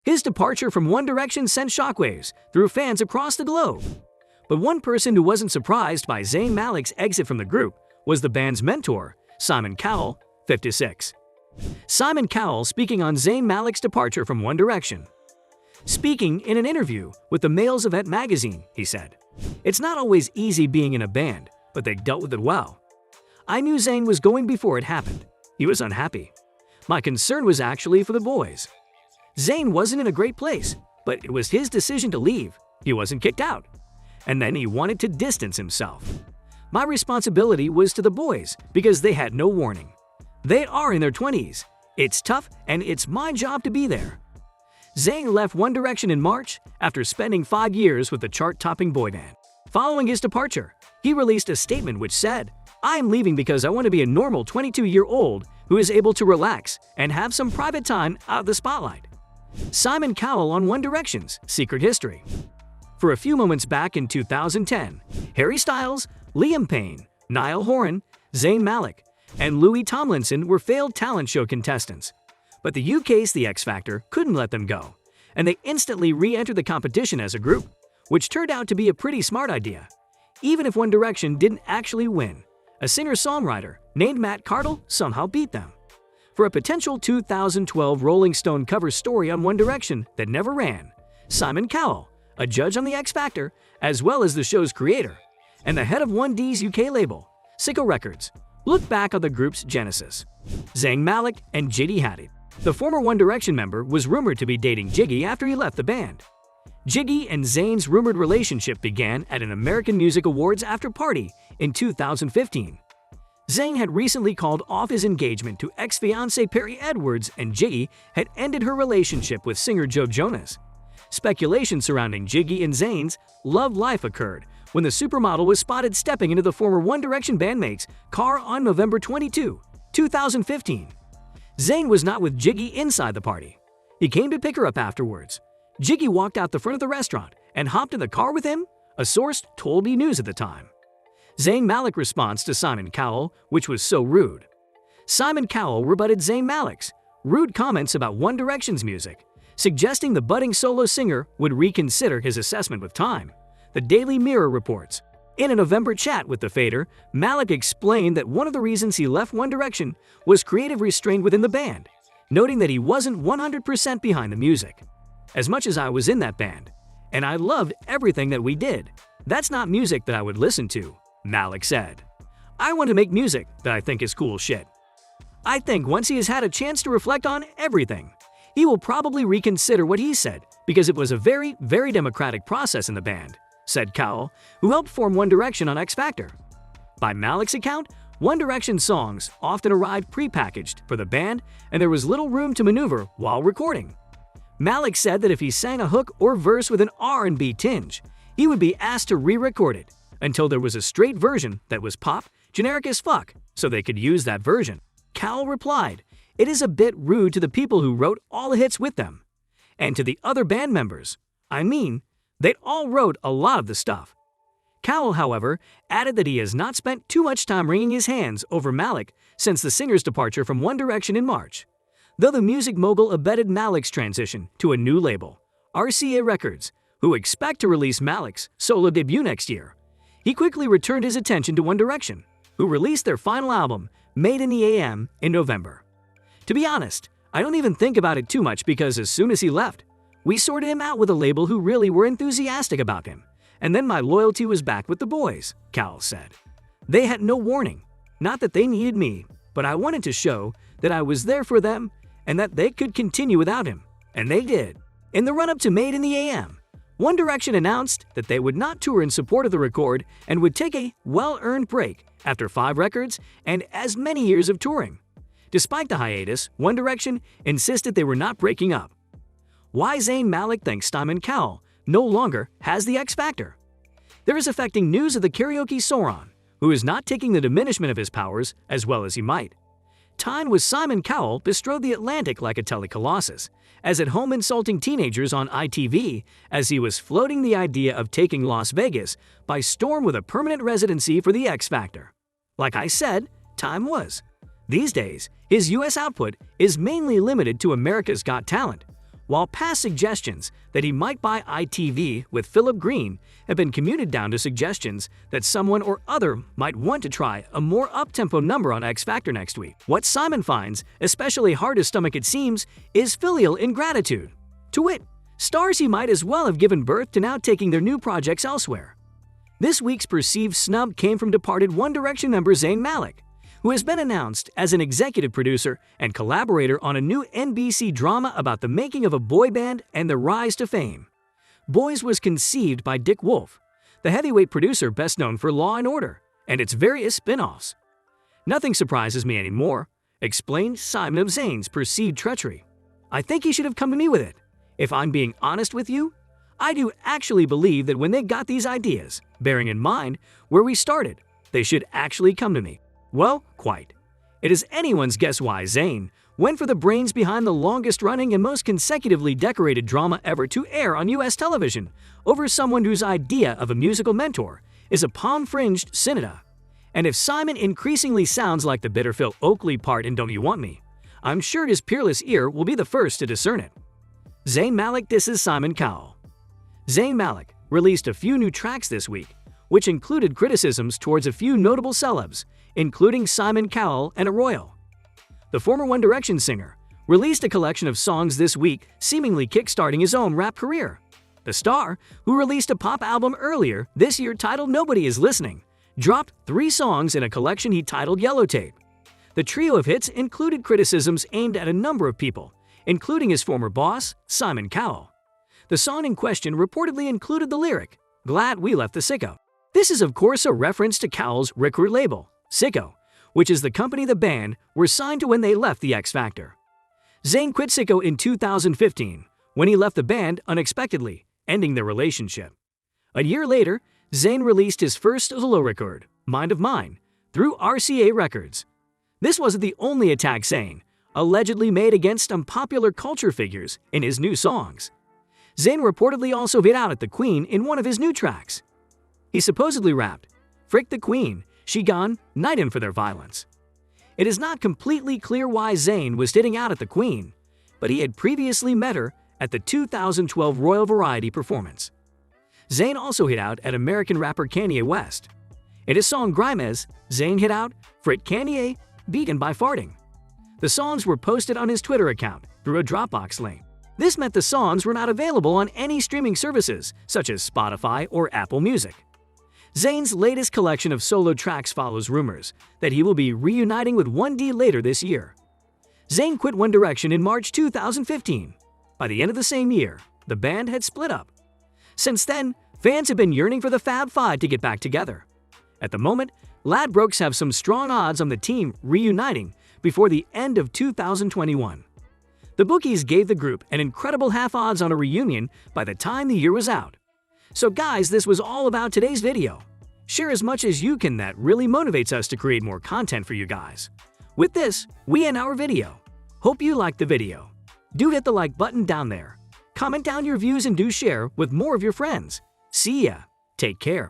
His departure from One Direction sent shockwaves through fans across the globe. But one person who wasn't surprised by Zayn Malik's exit from the group was the band's mentor, Simon Cowell, 56. Simon Cowell speaking on Zayn Malik's departure from One Direction. Speaking in an interview with the Males Event magazine, he said, "It's not always easy being in a band, but they dealt with it well. I knew Zayn was going before it happened. He was unhappy. My concern was actually for the boys. Zayn wasn't in a great place, but it was his decision to leave. He wasn't kicked out. And then he wanted to distance himself. My responsibility was to the boys because they had no warning. They are in their 20s. It's tough and it's my job to be there." Zayn left One Direction in March after spending 5 years with the chart-topping boy band. Following his departure, he released a statement which said, "I am leaving because I want to be a normal 22-year-old who is able to relax and have some private time out of the spotlight." Simon Cowell on One Direction's secret history. For a few moments back in 2010, Harry Styles, Liam Payne, Niall Horan, Zayn Malik, and Louis Tomlinson were failed talent show contestants. But the UK's The X Factor couldn't let them go, and they instantly re-entered the competition as a group, which turned out to be a pretty smart idea. Even if One Direction didn't actually win, a singer-songwriter named Matt Cardle somehow beat them. For a potential 2012 Rolling Stone cover story on One Direction that never ran, Simon Cowell, a judge on The X Factor, as well as the show's creator, and the head of 1D's UK label, Sicko Records, looked back on the group's genesis. Zayn Malik and Jiggy Hadid. The former One Direction member was rumored to be dating Jiggy after he left the band. Jiggy and Zayn's rumored relationship began at an American Music Awards after-party in 2015. Zayn had recently called off his engagement to ex-fiancé Perry Edwards, and Jiggy had ended her relationship with singer Joe Jonas. Speculation surrounding Jiggy and Zayn's love life occurred when the supermodel was spotted stepping into the former One Direction bandmate's car on November 22, 2015. Zayn was not with Jiggy inside the party. He came to pick her up afterwards. Jiggy walked out the front of the restaurant and hopped in the car with him, a source told B! News at the time. Zayn Malik's response to Simon Cowell, which was so rude. Simon Cowell rebutted Zayn Malik's rude comments about One Direction's music, suggesting the budding solo singer would reconsider his assessment with time. The Daily Mirror reports. In a November chat with the Fader, Malik explained that one of the reasons he left One Direction was creative restraint within the band, noting that he wasn't 100% behind the music. "As much as I was in that band, and I loved everything that we did, that's not music that I would listen to," Malik said. "I want to make music that I think is cool shit." I think once he has had a chance to reflect on everything, he will probably reconsider what he said because it was a very, very democratic process in the band, said Cowell, who helped form One Direction on X Factor. By Malik's account, One Direction songs often arrived pre-packaged for the band, and there was little room to maneuver while recording. Malik said that if he sang a hook or verse with an R&B tinge, he would be asked to re-record it until there was a straight version that was pop, generic as fuck, so they could use that version. Cowell replied, "It is a bit rude to the people who wrote all the hits with them. And to the other band members. I mean, they all wrote a lot of the stuff." Cowell, however, added that he has not spent too much time wringing his hands over Malik since the singer's departure from One Direction in March. Though the music mogul abetted Malik's transition to a new label, RCA Records, who expect to release Malik's solo debut next year, he quickly returned his attention to One Direction, who released their final album, Made in the AM, in November. To be honest, I don't even think about it too much because as soon as he left, we sorted him out with a label who really were enthusiastic about him, and then my loyalty was back with the boys, Cowell said. They had no warning, not that they needed me, but I wanted to show that I was there for them and that they could continue without him, and they did. In the run-up to Made in the AM, One Direction announced that they would not tour in support of the record and would take a well-earned break after 5 records and as many years of touring. Despite the hiatus, One Direction insisted they were not breaking up. Why Zayn Malik thinks Simon Cowell no longer has the X Factor. There is affecting news of the karaoke Sauron, who is not taking the diminishment of his powers as well as he might. Time with Simon Cowell bestrode the Atlantic like a telecolossus, as at home insulting teenagers on ITV as he was floating the idea of taking Las Vegas by storm with a permanent residency for the X Factor. Like I said, time was. These days, his US output is mainly limited to America's Got Talent, while past suggestions that he might buy ITV with Philip Green have been commuted down to suggestions that someone or other might want to try a more up-tempo number on X Factor next week. What Simon finds especially hard to stomach, it seems, is filial ingratitude. To wit, stars he might as well have given birth to now taking their new projects elsewhere. This week's perceived snub came from departed One Direction member Zayn Malik, who has been announced as an executive producer and collaborator on a new NBC drama about the making of a boy band and their rise to fame. Boys was conceived by Dick Wolf, the heavyweight producer best known for Law & Order and its various spin-offs. "Nothing surprises me anymore," explained Simon of Zayn's perceived treachery. "I think he should have come to me with it. If I'm being honest with you, I do actually believe that when they got these ideas, bearing in mind where we started, they should actually come to me." Well, quite. It is anyone's guess why Zayn went for the brains behind the longest-running and most consecutively decorated drama ever to air on U.S. television over someone whose idea of a musical mentor is a palm-fringed synod. And if Simon increasingly sounds like the bitter Phil Oakley part in Don't You Want Me, I'm sure his peerless ear will be the first to discern it. Zayn Malik disses Simon Cowell. Zayn Malik released a few new tracks this week, which included criticisms towards a few notable celebs, including Simon Cowell and a royal. The former One Direction singer released a collection of songs this week, seemingly kickstarting his own rap career. The star, who released a pop album earlier this year titled Nobody Is Listening, dropped 3 songs in a collection he titled Yellow Tape. The trio of hits included criticisms aimed at a number of people, including his former boss, Simon Cowell. The song in question reportedly included the lyric, "Glad we left the sicko." This is of course a reference to Cowell's record label, Sicko, which is the company the band were signed to when they left the X Factor. Zayn quit Sicko in 2015 when he left the band unexpectedly, ending their relationship. A year later, Zayn released his first solo record, Mind of Mine, through RCA Records. This wasn't the only attack Zayn allegedly made against unpopular culture figures in his new songs. Zayn reportedly also hit out at the Queen in one of his new tracks. He supposedly rapped, "Frick the Queen, she gone, knight him for their violence." It is not completely clear why Zayn was hitting out at the Queen, but he had previously met her at the 2012 Royal Variety performance. Zayn also hit out at American rapper Kanye West. In his song Grimes, Zayn hit out, "Frick Kanye, beaten by farting." The songs were posted on his Twitter account through a Dropbox link. This meant the songs were not available on any streaming services, such as Spotify or Apple Music. Zayn's latest collection of solo tracks follows rumors that he will be reuniting with 1D later this year. Zayn quit One Direction in March 2015. By the end of the same year, the band had split up. Since then, fans have been yearning for the Fab Five to get back together. At the moment, Ladbrokes have some strong odds on the team reuniting before the end of 2021. The bookies gave the group an incredible half odds on a reunion by the time the year was out. So guys, this was all about today's video. Share as much as you can, that really motivates us to create more content for you guys. With this, we end our video. Hope you liked the video. Do hit the like button down there. Comment down your views and do share with more of your friends. See ya. Take care.